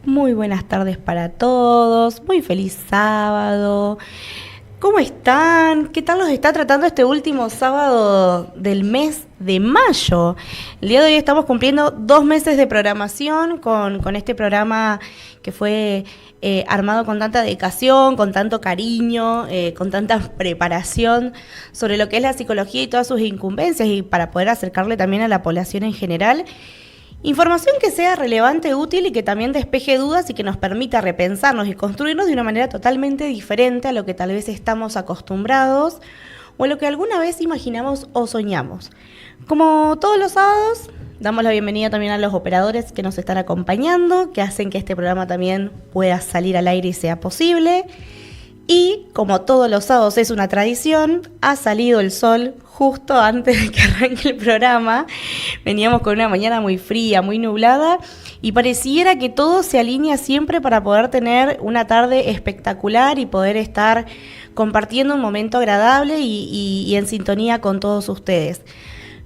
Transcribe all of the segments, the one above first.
Muy buenas tardes para todos, muy feliz sábado. ¿Cómo están? ¿Qué tal los está tratando este último sábado del mes de mayo? El día de hoy estamos cumpliendo 2 meses de programación con este programa que fue armado con tanta dedicación, con tanto cariño, con tanta preparación sobre lo que es la psicología y todas sus incumbencias y para poder acercarle también a la población en general. Información que sea relevante, útil y que también despeje dudas y que nos permita repensarnos y construirnos de una manera totalmente diferente a lo que tal vez estamos acostumbrados o a lo que alguna vez imaginamos o soñamos. Como todos los sábados, damos la bienvenida también a los operadores que nos están acompañando, que hacen que este programa también pueda salir al aire y sea posible. Y como todos los sábados es una tradición, ha salido el sol justo antes de que arranque el programa. Veníamos con una mañana muy fría, muy nublada y pareciera que todo se alinea siempre para poder tener una tarde espectacular y poder estar compartiendo un momento agradable y en sintonía con todos ustedes.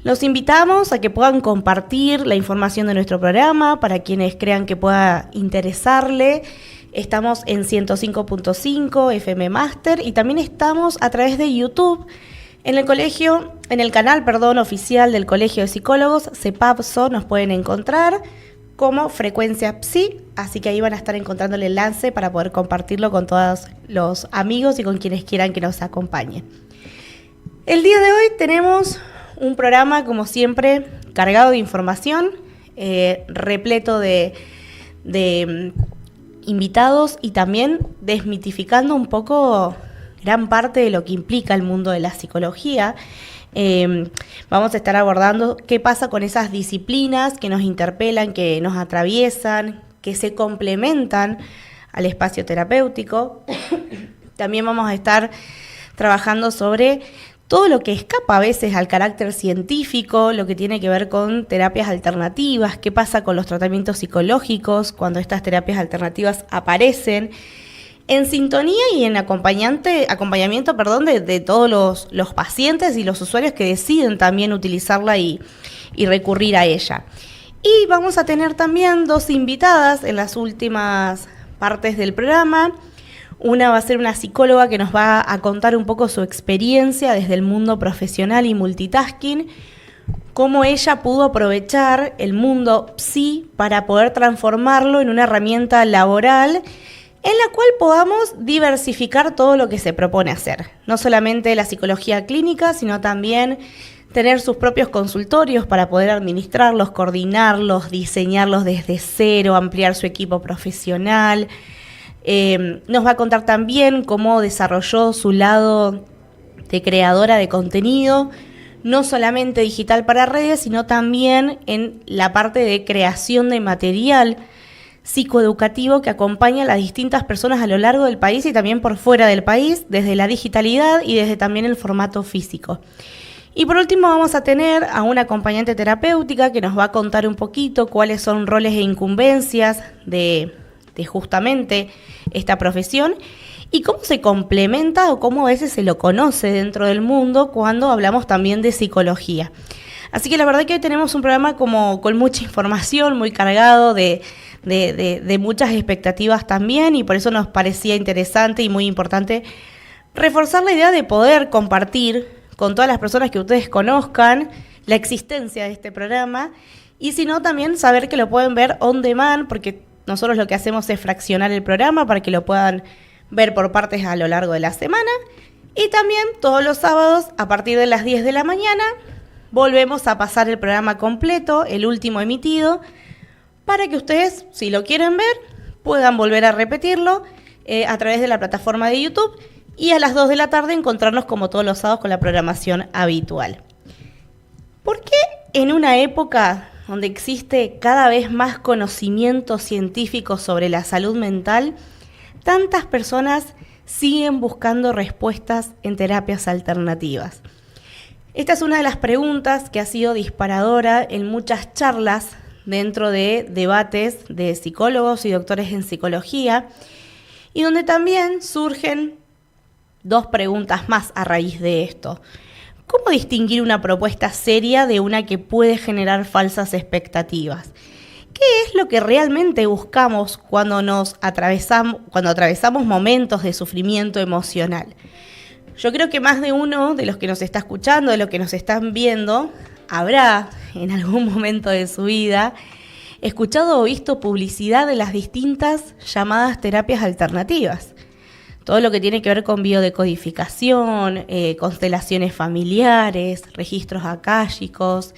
Los invitamos a que puedan compartir la información de nuestro programa para quienes crean que pueda interesarle. Estamos en 105.5 FM Master y también estamos a través de YouTube en el canal oficial del Colegio de Psicólogos, CEPAPSO, nos pueden encontrar como Frecuencia Psi, así que ahí van a estar encontrando el enlace para poder compartirlo con todos los amigos y con quienes quieran que nos acompañen. El día de hoy tenemos un programa, como siempre, cargado de información, repleto de invitados y también desmitificando un poco gran parte de lo que implica el mundo de la psicología. Vamos a estar abordando qué pasa con esas disciplinas que nos interpelan, que nos atraviesan, que se complementan al espacio terapéutico. También vamos a estar trabajando sobre todo lo que escapa a veces al carácter científico, lo que tiene que ver con terapias alternativas, qué pasa con los tratamientos psicológicos cuando estas terapias alternativas aparecen, en sintonía y en acompañamiento de todos los pacientes y los usuarios que deciden también utilizarla y recurrir a ella. Y vamos a tener también 2 invitadas en las últimas partes del programa. Una va a ser una psicóloga que nos va a contar un poco su experiencia desde el mundo profesional y multitasking, cómo ella pudo aprovechar el mundo psi para poder transformarlo en una herramienta laboral en la cual podamos diversificar todo lo que se propone hacer. No solamente la psicología clínica, sino también tener sus propios consultorios para poder administrarlos, coordinarlos, diseñarlos desde cero, ampliar su equipo profesional. Nos va a contar también cómo desarrolló su lado de creadora de contenido, no solamente digital para redes, sino también en la parte de creación de material psicoeducativo que acompaña a las distintas personas a lo largo del país y también por fuera del país, desde la digitalidad y desde también el formato físico. Y por último vamos a tener a una acompañante terapéutica que nos va a contar un poquito cuáles son roles e incumbencias de justamente esta profesión y cómo se complementa o cómo a veces se lo conoce dentro del mundo cuando hablamos también de psicología. Así que la verdad que hoy tenemos un programa como con mucha información, muy cargado de muchas expectativas también, y por eso nos parecía interesante y muy importante reforzar la idea de poder compartir con todas las personas que ustedes conozcan la existencia de este programa, y si no también saber que lo pueden ver on demand, porque nosotros lo que hacemos es fraccionar el programa para que lo puedan ver por partes a lo largo de la semana. Y también todos los sábados a partir de las 10 de la mañana volvemos a pasar el programa completo, el último emitido, para que ustedes, si lo quieren ver, puedan volver a repetirlo a través de la plataforma de YouTube y a las 2 de la tarde encontrarnos como todos los sábados con la programación habitual. ¿Por qué en una época donde existe cada vez más conocimiento científico sobre la salud mental, tantas personas siguen buscando respuestas en terapias alternativas? Esta es una de las preguntas que ha sido disparadora en muchas charlas dentro de debates de psicólogos y doctores en psicología, y donde también surgen 2 preguntas más a raíz de esto. ¿Cómo distinguir una propuesta seria de una que puede generar falsas expectativas? ¿Qué qué es lo que realmente buscamos cuando atravesamos momentos de sufrimiento emocional. Yo creo que más de uno de los que nos está escuchando, de los que nos están viendo, habrá en algún momento de su vida escuchado o visto publicidad de las distintas llamadas terapias alternativas. Todo lo que tiene que ver con biodecodificación, constelaciones familiares, registros akáshicos,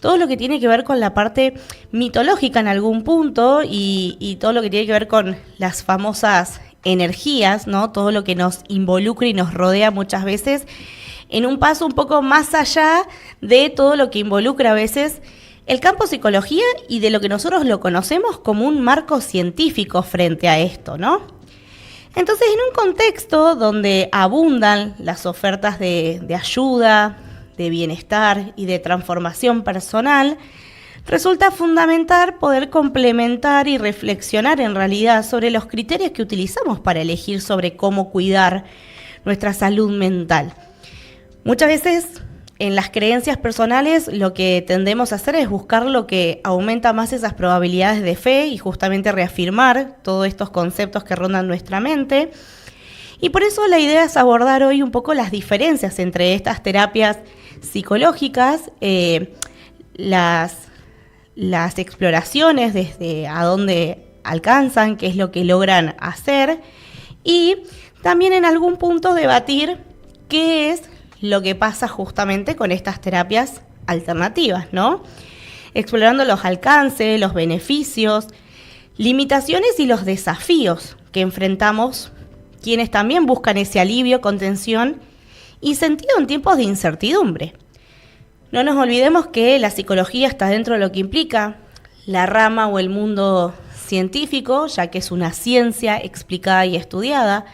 todo lo que tiene que ver con la parte mitológica en algún punto y todo lo que tiene que ver con las famosas energías, ¿no? Todo lo que nos involucra y nos rodea muchas veces en un paso un poco más allá de todo lo que involucra a veces el campo psicología y de lo que nosotros lo conocemos como un marco científico frente a esto, ¿no? Entonces, en un contexto donde abundan las ofertas de ayuda, de bienestar y de transformación personal, resulta fundamental poder complementar y reflexionar en realidad sobre los criterios que utilizamos para elegir sobre cómo cuidar nuestra salud mental. Muchas veces en las creencias personales lo que tendemos a hacer es buscar lo que aumenta más esas probabilidades de fe y justamente reafirmar todos estos conceptos que rondan nuestra mente. Y por eso la idea es abordar hoy un poco las diferencias entre estas terapias psicológicas, las exploraciones desde a dónde alcanzan, qué es lo que logran hacer y también en algún punto debatir qué es lo que pasa justamente con estas terapias alternativas, ¿no? Explorando los alcances, los beneficios, limitaciones y los desafíos que enfrentamos quienes también buscan ese alivio, contención y sentido en tiempos de incertidumbre. No nos olvidemos que la psicología está dentro de lo que implica la rama o el mundo científico, ya que es una ciencia explicada y estudiada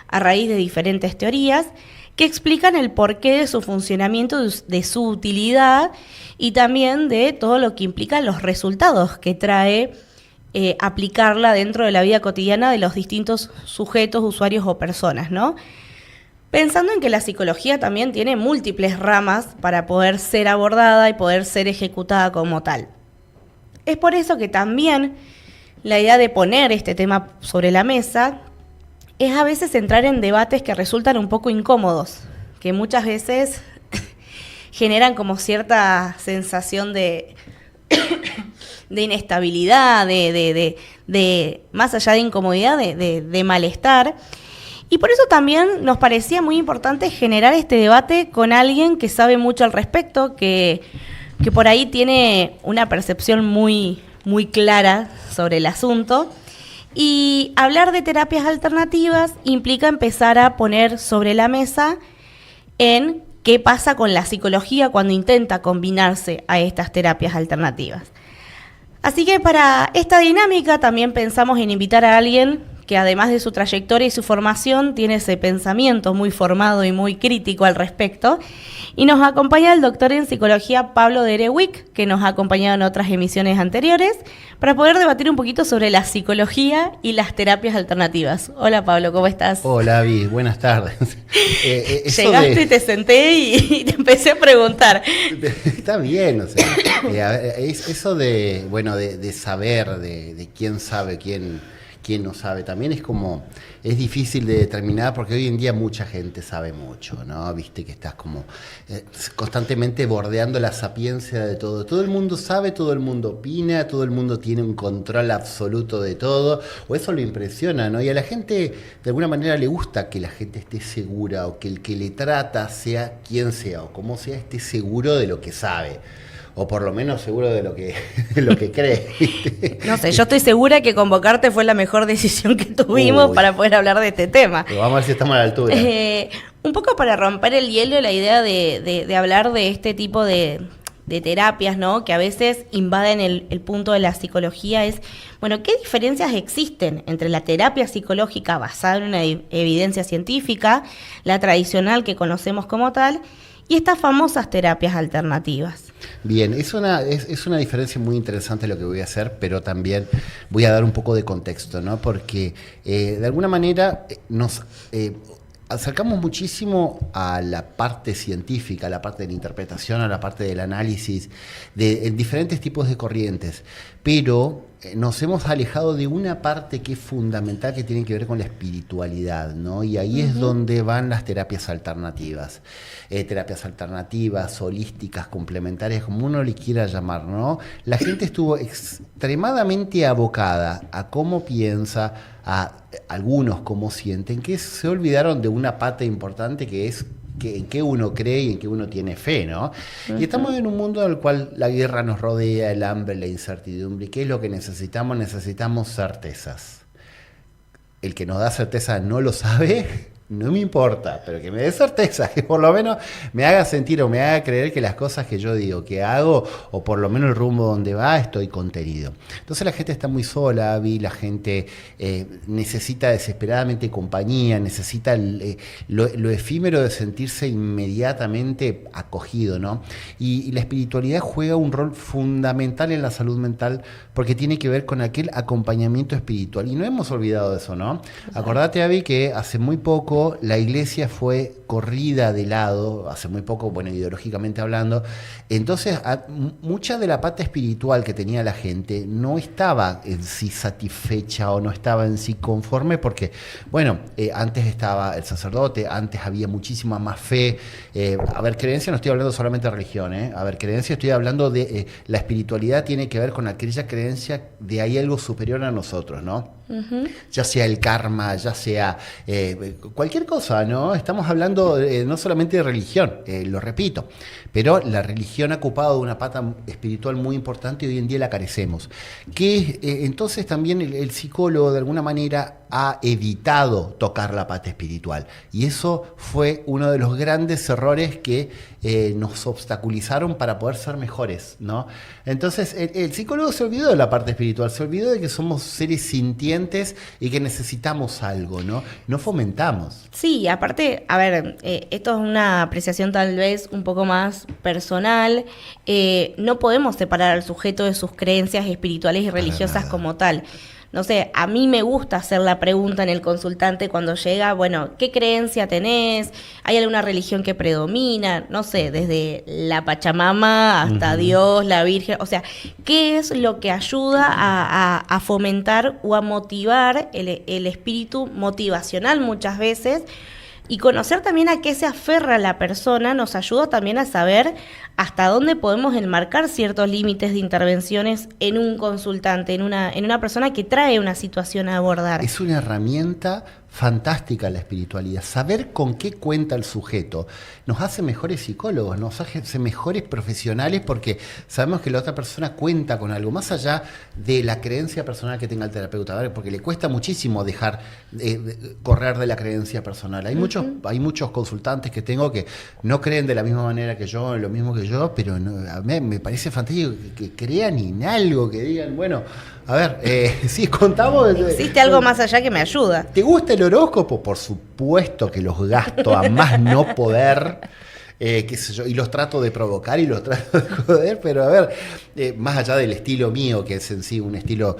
a raíz de diferentes teorías que explican el porqué de su funcionamiento, de su utilidad y también de todo lo que implican los resultados que trae aplicarla dentro de la vida cotidiana de los distintos sujetos, usuarios o personas, ¿no? Pensando en que la psicología también tiene múltiples ramas para poder ser abordada y poder ser ejecutada como tal. Es por eso que también la idea de poner este tema sobre la mesa es a veces entrar en debates que resultan un poco incómodos, que muchas veces generan como cierta sensación de inestabilidad, de más allá de incomodidad, de malestar. Y por eso también nos parecía muy importante generar este debate con alguien que sabe mucho al respecto, que por ahí tiene una percepción muy, muy clara sobre el asunto. Y hablar de terapias alternativas implica empezar a poner sobre la mesa en qué pasa con la psicología cuando intenta combinarse a estas terapias alternativas. Así que para esta dinámica también pensamos en invitar a alguien que además de su trayectoria y su formación tiene ese pensamiento muy formado y muy crítico al respecto. Y nos acompaña el doctor en psicología Pablo Derewig, que nos ha acompañado en otras emisiones anteriores, para poder debatir un poquito sobre la psicología y las terapias alternativas. Hola Pablo, ¿cómo estás? Hola Avi, buenas tardes. Llegaste y te senté y te empecé a preguntar. Está bien, o sea, eso de, bueno, de saber, de quién sabe, quién no sabe, también es difícil de determinar porque hoy en día mucha gente sabe mucho, ¿no? Viste que estás como constantemente bordeando la sapiencia de todo. Todo el mundo sabe, todo el mundo opina, todo el mundo tiene un control absoluto de todo, o eso lo impresiona, ¿no? Y a la gente de alguna manera le gusta que la gente esté segura o que el que le trata sea quien sea o como sea esté seguro de lo que sabe. O por lo menos seguro de lo que cree. ¿Viste? No sé, yo estoy segura que convocarte fue la mejor decisión que tuvimos para poder hablar de este tema. Pero vamos a ver si estamos a la altura. Un poco para romper el hielo, la idea de hablar de este tipo de terapias, ¿no? Que a veces invaden el punto de la psicología es, bueno, ¿qué diferencias existen entre la terapia psicológica basada en una evidencia científica, la tradicional que conocemos como tal, y estas famosas terapias alternativas? Bien, es una diferencia muy interesante lo que voy a hacer, pero también voy a dar un poco de contexto, ¿no? Porque de alguna manera acercamos muchísimo a la parte científica, a la parte de la interpretación, a la parte del análisis, de diferentes tipos de corrientes, pero nos hemos alejado de una parte que es fundamental, que tiene que ver con la espiritualidad, ¿no? Y ahí es donde van las terapias alternativas, holísticas, complementarias, como uno le quiera llamar, ¿no? La gente estuvo extremadamente abocada a cómo piensa, a algunos cómo sienten, que se olvidaron de una pata importante que es en qué uno cree y en qué uno tiene fe, ¿no? Y estamos en un mundo en el cual la guerra nos rodea, el hambre, la incertidumbre. ¿Qué es lo que necesitamos? Necesitamos certezas. El que nos da certeza no lo sabe, no me importa, pero que me dé certeza, que por lo menos me haga sentir o me haga creer que las cosas que yo digo, que hago, o por lo menos el rumbo donde va, estoy contenido. Entonces la gente está muy sola, la gente necesita desesperadamente compañía, necesita lo efímero de sentirse inmediatamente acogido, ¿no? Y la espiritualidad juega un rol fundamental en la salud mental porque tiene que ver con aquel acompañamiento espiritual. Y no hemos olvidado de eso, ¿no? Acordate, Abby, que hace muy poco la iglesia fue corrida de lado, hace muy poco, bueno, ideológicamente hablando. Entonces, mucha de la pata espiritual que tenía la gente no estaba en sí satisfecha o no estaba en sí conforme porque, bueno, antes estaba el sacerdote, antes había muchísima más fe. Creencia no estoy hablando solamente de religión, creencia estoy hablando de la espiritualidad, tiene que ver con aquella creencia de hay algo superior a nosotros, ¿no? Ya sea el karma, ya sea cualquier cosa, ¿no? Estamos hablando no solamente de religión, lo repito, pero la religión ha ocupado una pata espiritual muy importante y hoy en día la carecemos. Que entonces también el psicólogo de alguna manera ha evitado tocar la pata espiritual. Y eso fue uno de los grandes errores que nos obstaculizaron para poder ser mejores, ¿no? Entonces, el psicólogo se olvidó de la parte espiritual, se olvidó de que somos seres sintientes y que necesitamos algo, ¿no? No fomentamos. Sí, aparte, esto es una apreciación tal vez un poco más personal. No podemos separar al sujeto de sus creencias espirituales y religiosas como tal. No sé, a mí me gusta hacer la pregunta en el consultante cuando llega, bueno, ¿qué creencia tenés? ¿Hay alguna religión que predomina? No sé, desde la Pachamama hasta Dios, la Virgen. O sea, ¿qué es lo que ayuda a fomentar o a motivar el espíritu motivacional muchas veces? Y conocer también a qué se aferra la persona nos ayuda también a saber hasta dónde podemos enmarcar ciertos límites de intervenciones en un consultante, en una persona que trae una situación a abordar. Es una herramienta fantástica la espiritualidad. Saber con qué cuenta el sujeto nos hace mejores psicólogos, nos hace mejores profesionales porque sabemos que la otra persona cuenta con algo, más allá de la creencia personal que tenga el terapeuta, porque le cuesta muchísimo dejar correr de la creencia personal. Hay muchos consultantes que tengo que no creen de la misma manera que yo, en lo mismo que yo, pero a mí me parece fantástico que crean en algo, que digan, bueno, si contamos... Existe algo más allá que me ayuda. ¿Te gusta el horóscopo? Por supuesto que los gasto a más no poder, qué sé yo, y los trato de provocar y los trato de joder, pero más allá del estilo mío, que es en sí un estilo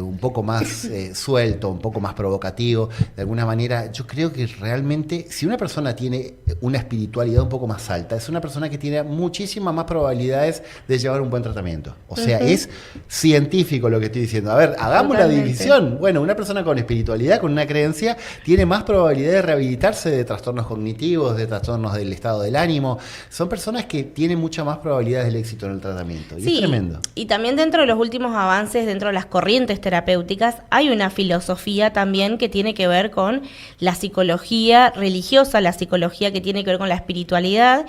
un poco más suelto, un poco más provocativo, de alguna manera, yo creo que realmente, si una persona tiene una espiritualidad un poco más alta, es una persona que tiene muchísimas más probabilidades de llevar un buen tratamiento. O sea, es científico lo que estoy diciendo. Hagamos la división. Bueno, una persona con espiritualidad, con una creencia, tiene más probabilidad de rehabilitarse de trastornos cognitivos, de trastornos del estado del ánimo. Son personas que tienen muchas más probabilidades del éxito en el tratamiento. Y sí, es tremendo. Y también dentro de los últimos avances, dentro de las corrientes terapéuticas, hay una filosofía también que tiene que ver con la psicología religiosa, la psicología que tiene que ver con la espiritualidad.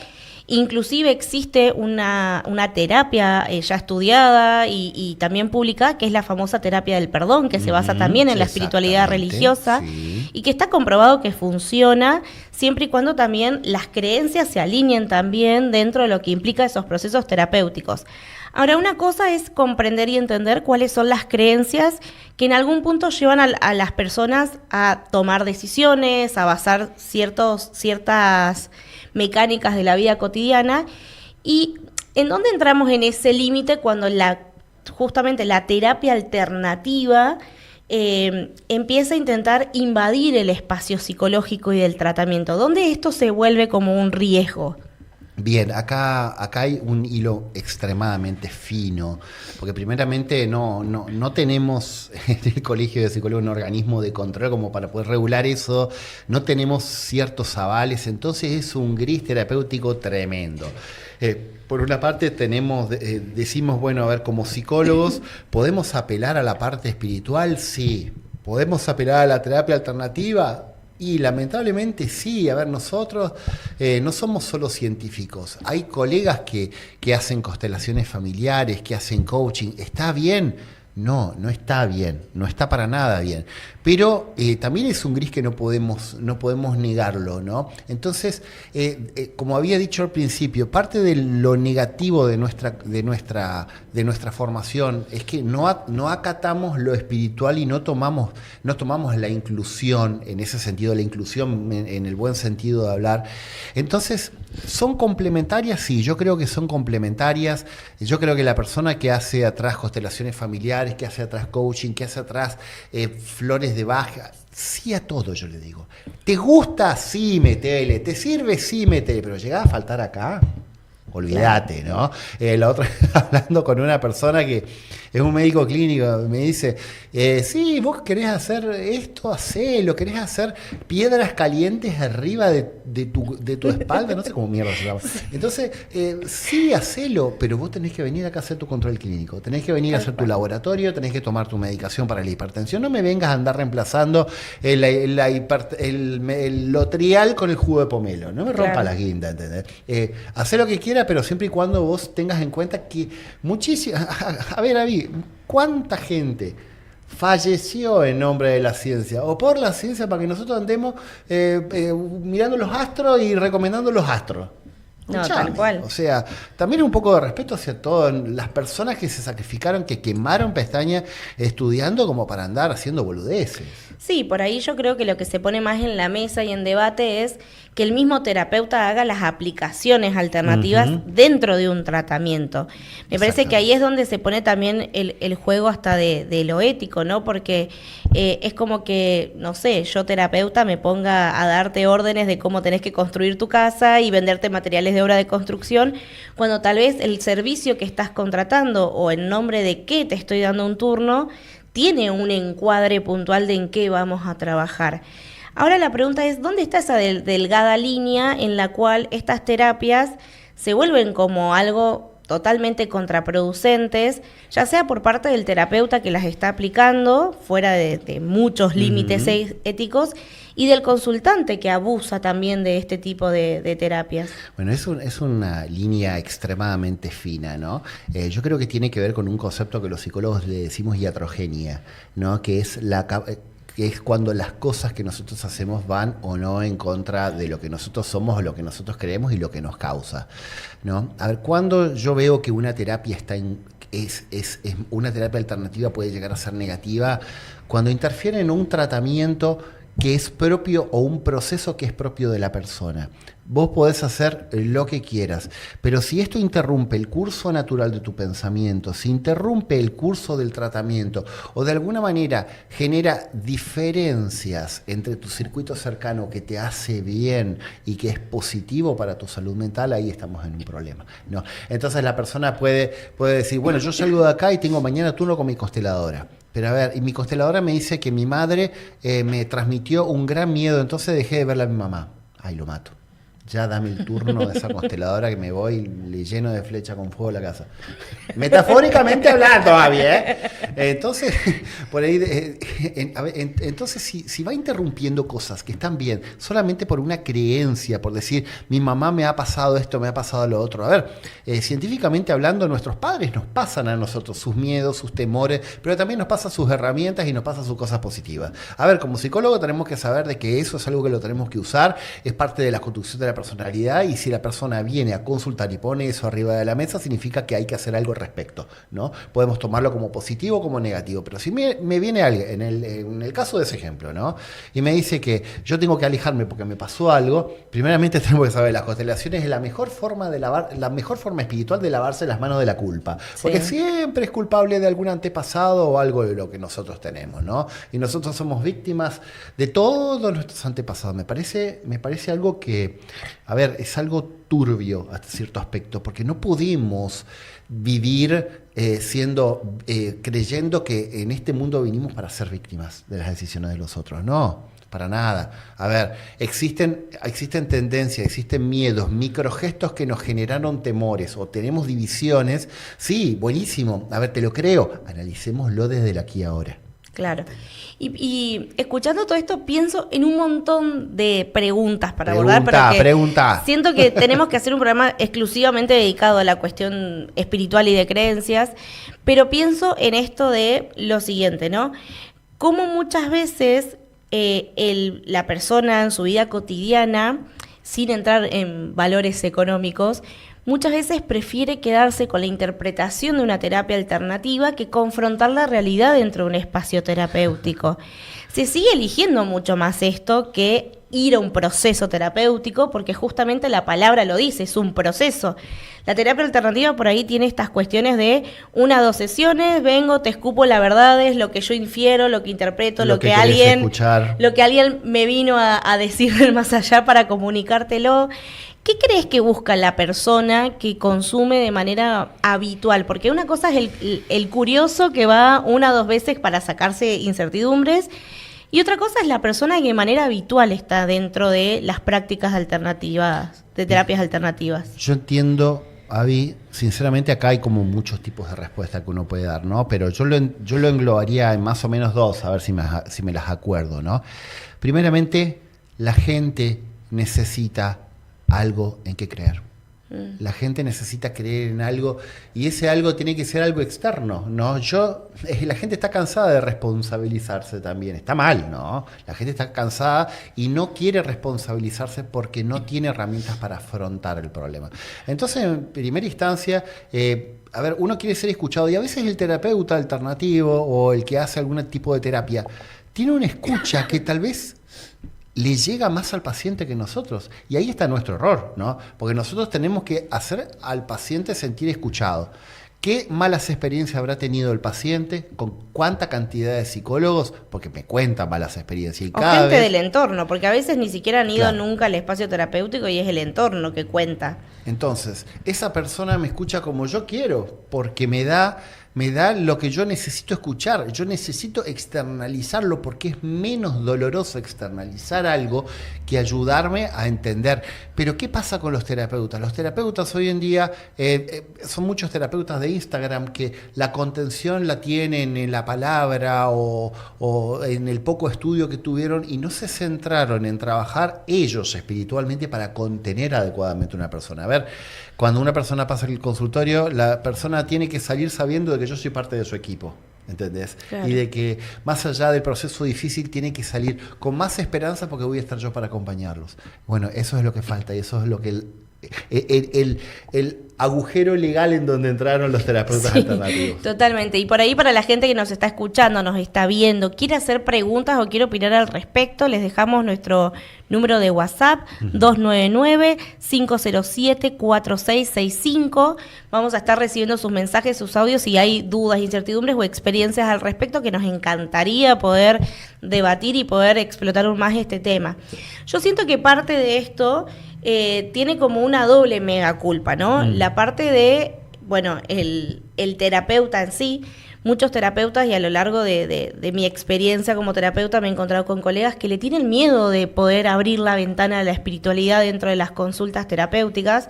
Inclusive existe una terapia ya estudiada y también publicada, que es la famosa terapia del perdón, que se basa también en la espiritualidad religiosa, y que está comprobado que funciona siempre y cuando también las creencias se alineen también dentro de lo que implica esos procesos terapéuticos. Ahora, una cosa es comprender y entender cuáles son las creencias que en algún punto llevan a las personas a tomar decisiones, a basar ciertas mecánicas de la vida cotidiana, y en dónde entramos en ese límite cuando justamente la terapia alternativa empieza a intentar invadir el espacio psicológico y del tratamiento, donde esto se vuelve como un riesgo. Bien, acá hay un hilo extremadamente fino, porque primeramente no tenemos en el Colegio de Psicólogos un organismo de control como para poder regular eso, no tenemos ciertos avales, entonces es un gris terapéutico tremendo. Por una parte decimos, bueno, a ver, como psicólogos, ¿podemos apelar a la parte espiritual? Sí. ¿Podemos apelar a la terapia alternativa? Y lamentablemente sí. A ver, nosotros no somos solo científicos. Hay colegas que hacen constelaciones familiares, que hacen coaching. ¿Está bien? No está bien, no está para nada bien. Pero también es un gris que no podemos negarlo, ¿no? Entonces, como había dicho al principio, parte de lo negativo de nuestra formación es que no acatamos lo espiritual y no tomamos la inclusión, en ese sentido, la inclusión en el buen sentido de hablar. Entonces, ¿son complementarias? Sí, yo creo que son complementarias. Yo creo que la persona que hace atrás constelaciones familiares, que hace atrás coaching, que hace atrás flores de Bach, sí a todo yo le digo. ¿Te gusta? Sí, metele. ¿Te sirve? Sí, metele. Pero llegás a faltar acá, olvídate, ¿no? La otra vez hablando con una persona que es un médico clínico, me dice, sí, vos querés hacer esto, hacelo, querés hacer piedras calientes arriba de tu espalda, no sé cómo mierda se llama. Entonces, sí, hacelo, pero vos tenés que venir acá a hacer tu control clínico, tenés que venir a hacer tu laboratorio, tenés que tomar tu medicación para la hipertensión, no me vengas a andar reemplazando el Lotrial con el jugo de pomelo, no me rompa la guinda, ¿entendés? Hacé lo que quieras, pero siempre y cuando vos tengas en cuenta que a ver, Avi, ¿cuánta gente falleció en nombre de la ciencia o por la ciencia para que nosotros andemos mirando los astros y recomendando los astros? No, tal cual. O sea, también un poco de respeto hacia todas las personas que se sacrificaron, que quemaron pestañas estudiando como para andar haciendo boludeces. Sí, por ahí yo creo que lo que se pone más en la mesa y en debate es que el mismo terapeuta haga las aplicaciones alternativas dentro de un tratamiento. Me parece que ahí es donde se pone también el juego hasta de lo ético, ¿no? Porque es como que, no sé, yo terapeuta me ponga a darte órdenes de cómo tenés que construir tu casa y venderte materiales de obra de construcción, cuando tal vez el servicio que estás contratando o en nombre de qué te estoy dando un turno tiene un encuadre puntual de en qué vamos a trabajar. Ahora la pregunta es, ¿dónde está esa delgada línea en la cual estas terapias se vuelven como algo totalmente contraproducentes, ya sea por parte del terapeuta que las está aplicando, fuera de muchos límites éticos, y del consultante que abusa también de este tipo de terapias? Bueno, es una línea extremadamente fina, ¿no? Yo creo que tiene que ver con un concepto que los psicólogos le decimos iatrogenia, ¿no? Que es cuando las cosas que nosotros hacemos van o no en contra de lo que nosotros somos o lo que nosotros creemos y lo que nos causa, ¿no? A ver, cuando yo veo que una terapia es una terapia alternativa puede llegar a ser negativa, cuando interfiere en un tratamiento que es propio o un proceso que es propio de la persona. Vos podés hacer lo que quieras, pero si esto interrumpe el curso natural de tu pensamiento, si interrumpe el curso del tratamiento o de alguna manera genera diferencias entre tu circuito cercano que te hace bien y que es positivo para tu salud mental, ahí estamos en un problema, ¿no? Entonces la persona puede decir, bueno, yo salgo de acá y tengo mañana turno con mi consteladora. Pero a ver, y mi consteladora me dice que mi madre me transmitió un gran miedo, entonces dejé de verla a mi mamá. Ay, lo mato. Ya dame el turno de esa consteladora que me voy y le lleno de flecha con fuego la casa. Metafóricamente hablando, Abby, ¿eh? Entonces, por ahí, entonces si va interrumpiendo cosas que están bien, solamente por una creencia, por decir, mi mamá me ha pasado esto, me ha pasado lo otro. A ver, científicamente hablando, nuestros padres nos pasan a nosotros sus miedos, sus temores, pero también nos pasan sus herramientas y nos pasan sus cosas positivas. A ver, como psicólogo tenemos que saber de que eso es algo que lo tenemos que usar, es parte de la construcción de la personalidad, y si la persona viene a consultar y pone eso arriba de la mesa, significa que hay que hacer algo al respecto, ¿no? Podemos tomarlo como positivo o como negativo, pero si me viene alguien, en el caso de ese ejemplo, ¿no? Y me dice que yo tengo que alejarme porque me pasó algo, primeramente tenemos que saber, las constelaciones es la mejor forma espiritual de lavarse las manos de la culpa, porque siempre es culpable de algún antepasado o algo de lo que nosotros tenemos, ¿no? Y nosotros somos víctimas de todos nuestros antepasados. Me parece algo que, a ver, es algo turbio hasta cierto aspecto, porque no podemos vivir creyendo que en este mundo vinimos para ser víctimas de las decisiones de los otros. No, para nada. A ver, existen tendencias, existen miedos, microgestos que nos generaron temores o tenemos divisiones. Sí, buenísimo. A ver, te lo creo. Analicémoslo desde el aquí y ahora. Claro. Y escuchando todo esto, pienso en un montón de preguntas para abordar. Pregunta. Siento que tenemos que hacer un programa exclusivamente dedicado a la cuestión espiritual y de creencias, pero pienso en esto de lo siguiente, ¿no? Cómo muchas veces la persona en su vida cotidiana, sin entrar en valores económicos, muchas veces prefiere quedarse con la interpretación de una terapia alternativa que confrontar la realidad dentro de un espacio terapéutico. Se sigue eligiendo mucho más esto que ir a un proceso terapéutico, porque justamente la palabra lo dice, es un proceso. La terapia alternativa por ahí tiene estas cuestiones de 1 a 2 sesiones, vengo, te escupo la verdad, es lo que yo infiero, lo que interpreto, lo que alguien me vino a decir del más allá para comunicártelo. ¿Qué crees que busca la persona que consume de manera habitual? Porque una cosa es el curioso que va 1 o 2 veces para sacarse incertidumbres, y otra cosa es la persona que de manera habitual está dentro de las prácticas alternativas, de terapias alternativas. Yo entiendo, Avi, sinceramente acá hay como muchos tipos de respuesta que uno puede dar, ¿no? Pero yo lo englobaría en más o menos 2, a ver si me las acuerdo, ¿no? Primeramente, la gente necesita algo en que creer. La gente necesita creer en algo, y ese algo tiene que ser algo externo, ¿no? La gente está cansada de responsabilizarse también. Está mal, ¿no? La gente está cansada y no quiere responsabilizarse porque no tiene herramientas para afrontar el problema. Entonces, en primera instancia, a ver, uno quiere ser escuchado, y a veces el terapeuta alternativo o el que hace algún tipo de terapia tiene una escucha que tal vez le llega más al paciente que nosotros. Y ahí está nuestro error, ¿no? Porque nosotros tenemos que hacer al paciente sentir escuchado. ¿Qué malas experiencias habrá tenido el paciente? ¿Con cuánta cantidad de psicólogos? Porque me cuentan malas experiencias. Y o gente del entorno, porque a veces ni siquiera han ido nunca al espacio terapéutico y es el entorno que cuenta. Entonces, esa persona me escucha como yo quiero, porque me da lo que yo necesito escuchar. Yo necesito externalizarlo porque es menos doloroso externalizar algo que ayudarme a entender. Pero ¿qué pasa con los terapeutas? Los terapeutas hoy en día, son muchos terapeutas de Instagram que la contención la tienen en la palabra o en el poco estudio que tuvieron, y no se centraron en trabajar ellos espiritualmente para contener adecuadamente a una persona. A ver, cuando una persona pasa el consultorio, la persona tiene que salir sabiendo de que yo soy parte de su equipo, ¿entendés? Claro. Y de que más allá del proceso difícil tiene que salir con más esperanza porque voy a estar yo para acompañarlos. Bueno, eso es lo que falta, y eso es lo que el agujero legal en donde entraron los terapeutas alternativos. Totalmente. Y por ahí, para la gente que nos está escuchando, nos está viendo, quiere hacer preguntas o quiere opinar al respecto, les dejamos nuestro número de WhatsApp, 299-507-4665. Vamos a estar recibiendo sus mensajes, sus audios, si hay dudas, incertidumbres o experiencias al respecto, que nos encantaría poder debatir y poder explotar aún más este tema. Yo siento que parte de esto tiene como una doble mega culpa, ¿no? La parte de, bueno, el terapeuta en sí. Muchos terapeutas, y a lo largo de mi experiencia como terapeuta me he encontrado con colegas que le tienen miedo de poder abrir la ventana de la espiritualidad dentro de las consultas terapéuticas.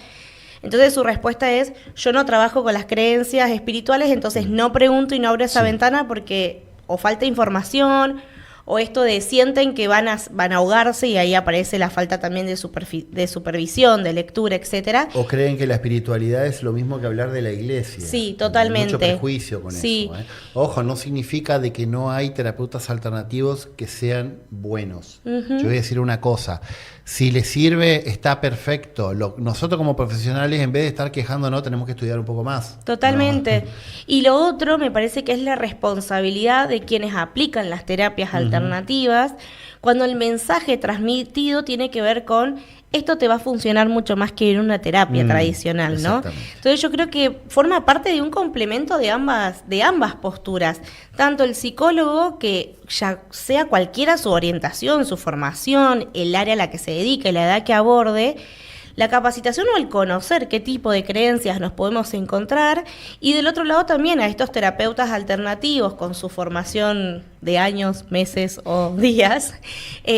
Entonces su respuesta es: yo no trabajo con las creencias espirituales, entonces no pregunto y no abro esa ventana porque o falta información, o esto de sienten que van a ahogarse y ahí aparece la falta también de supervisión, de lectura, etcétera. O creen que la espiritualidad es lo mismo que hablar de la iglesia. Sí, totalmente. Hay mucho prejuicio con sí. eso. Ojo, no significa de que no hay terapeutas alternativos que sean buenos. Yo voy a decir una cosa. Si les sirve, está perfecto. Nosotros como profesionales, en vez de estar quejándonos, tenemos que estudiar un poco más. Totalmente. ¿No? Y lo otro me parece que es la responsabilidad de quienes aplican las terapias alternativas, cuando el mensaje transmitido tiene que ver con esto te va a funcionar mucho más que en una terapia tradicional, ¿no? Entonces yo creo que forma parte de un complemento de ambas posturas. Tanto el psicólogo, que ya sea cualquiera su orientación, su formación, el área a la que se dedique, la edad que aborde, la capacitación o el conocer qué tipo de creencias nos podemos encontrar, y del otro lado también a estos terapeutas alternativos con su formación de años, meses o días,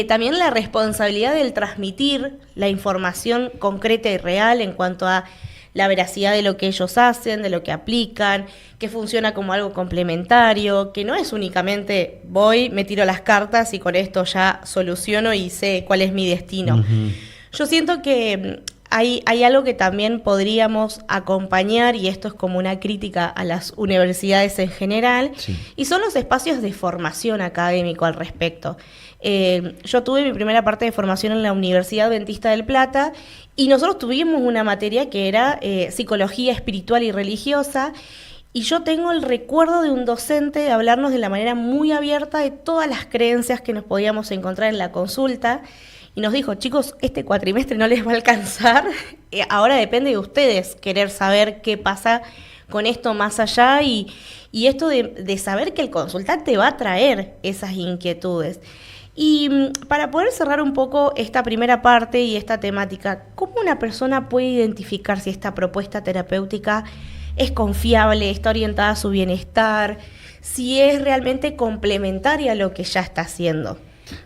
también la responsabilidad del transmitir la información concreta y real en cuanto a la veracidad de lo que ellos hacen, de lo que aplican, que funciona como algo complementario, que no es únicamente voy, me tiro las cartas y con esto ya soluciono y sé cuál es mi destino. Yo siento que hay algo que también podríamos acompañar, y esto es como una crítica a las universidades en general, y son los espacios de formación académico al respecto. Yo tuve mi primera parte de formación en la Universidad Adventista del Plata, y nosotros tuvimos una materia que era psicología espiritual y religiosa, y yo tengo el recuerdo de un docente de hablarnos de la manera muy abierta de todas las creencias que nos podíamos encontrar en la consulta. Y nos dijo, chicos, este cuatrimestre no les va a alcanzar, ahora depende de ustedes querer saber qué pasa con esto más allá y esto de saber que el consultante va a traer esas inquietudes. Y para poder cerrar un poco esta primera parte y esta temática, ¿cómo una persona puede identificar si esta propuesta terapéutica es confiable, está orientada a su bienestar, si es realmente complementaria a lo que ya está haciendo?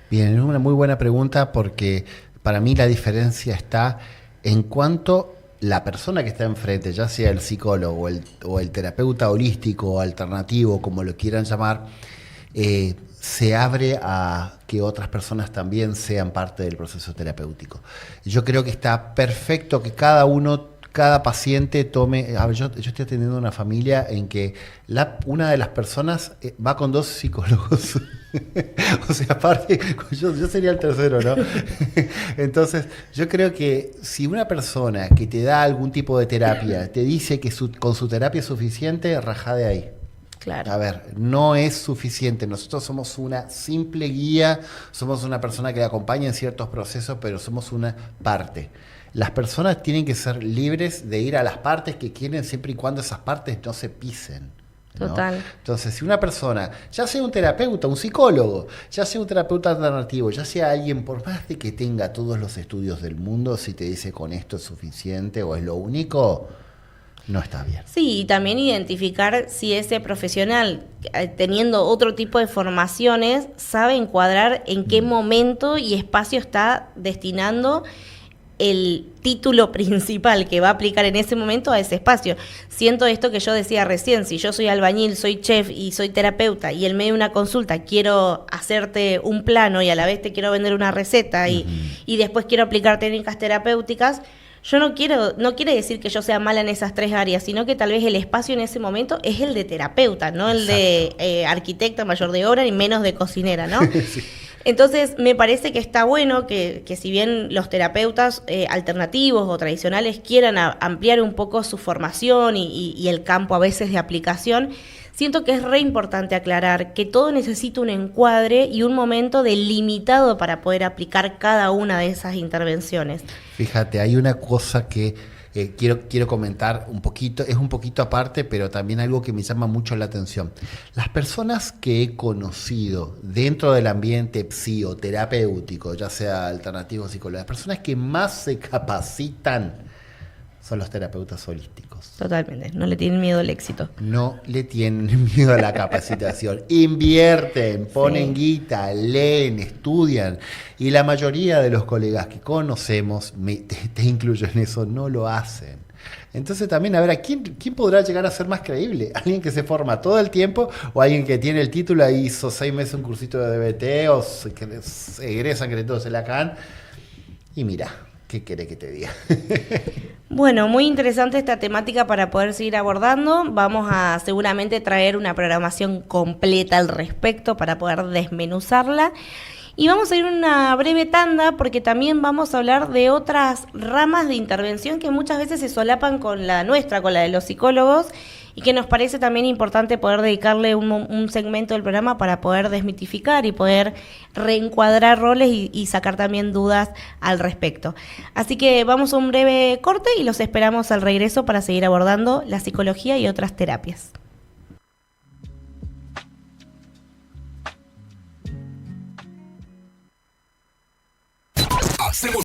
Bien, es una muy buena pregunta, porque para mí la diferencia está en cuanto la persona que está enfrente, ya sea el psicólogo o el terapeuta holístico o alternativo, como lo quieran llamar, se abre a que otras personas también sean parte del proceso terapéutico. Yo creo que está perfecto que cada paciente tome. A ver, yo estoy atendiendo una familia en que una de las personas va con 2 psicólogos. O sea, aparte, yo sería el tercero, ¿no? Entonces, yo creo que si una persona que te da algún tipo de terapia te dice que con su terapia es suficiente, rajá de ahí. Claro. A ver, no es suficiente. Nosotros somos una simple guía, somos una persona que acompaña en ciertos procesos, pero somos una parte. Las personas tienen que ser libres de ir a las partes que quieren, siempre y cuando esas partes no se pisen, ¿no? Total. Entonces, si una persona, ya sea un terapeuta, un psicólogo, ya sea un terapeuta alternativo, ya sea alguien, por más de que tenga todos los estudios del mundo, si te dice con esto es suficiente o es lo único, no está bien. Sí, y también identificar si ese profesional, teniendo otro tipo de formaciones, sabe encuadrar en qué momento y espacio está destinando el título principal que va a aplicar en ese momento a ese espacio. Siento esto que yo decía recién, si yo soy albañil, soy chef y soy terapeuta y en medio de una consulta quiero hacerte un plano y a la vez te quiero vender una receta y después quiero aplicar técnicas terapéuticas, yo no quiere decir que yo sea mala en esas 3 áreas, sino que tal vez el espacio en ese momento es el de terapeuta, no el de arquitecta, mayor de obra, y menos de cocinera, ¿no? Sí. Entonces, me parece que está bueno que si bien los terapeutas alternativos o tradicionales quieran ampliar un poco su formación y el campo a veces de aplicación, siento que es re importante aclarar que todo necesita un encuadre y un momento delimitado para poder aplicar cada una de esas intervenciones. Fíjate, hay una cosa que quiero comentar un poquito, es un poquito aparte, pero también algo que me llama mucho la atención. Las personas que he conocido dentro del ambiente psicoterapéutico, ya sea alternativo o psicólogo, las personas que más se capacitan son los terapeutas holísticos. Totalmente, no le tienen miedo al éxito. No le tienen miedo a la capacitación. Invierten, ponen guita, leen, estudian. Y la mayoría de los colegas que conocemos, te incluyo en eso, no lo hacen. Entonces también, a ver, ¿quién podrá llegar a ser más creíble? ¿Alguien que se forma todo el tiempo o alguien que tiene el título y hizo 6 meses un cursito de DBT o que se egresan que todos se la cagan? Y mira, ¿qué querés que te diga? Bueno, muy interesante esta temática para poder seguir abordando. Vamos a seguramente traer una programación completa al respecto para poder desmenuzarla. Y vamos a ir una breve tanda porque también vamos a hablar de otras ramas de intervención que muchas veces se solapan con la nuestra, con la de los psicólogos, y que nos parece también importante poder dedicarle un segmento del programa para poder desmitificar y poder reencuadrar roles y sacar también dudas al respecto. Así que vamos a un breve corte y los esperamos al regreso para seguir abordando la psicología y otras terapias.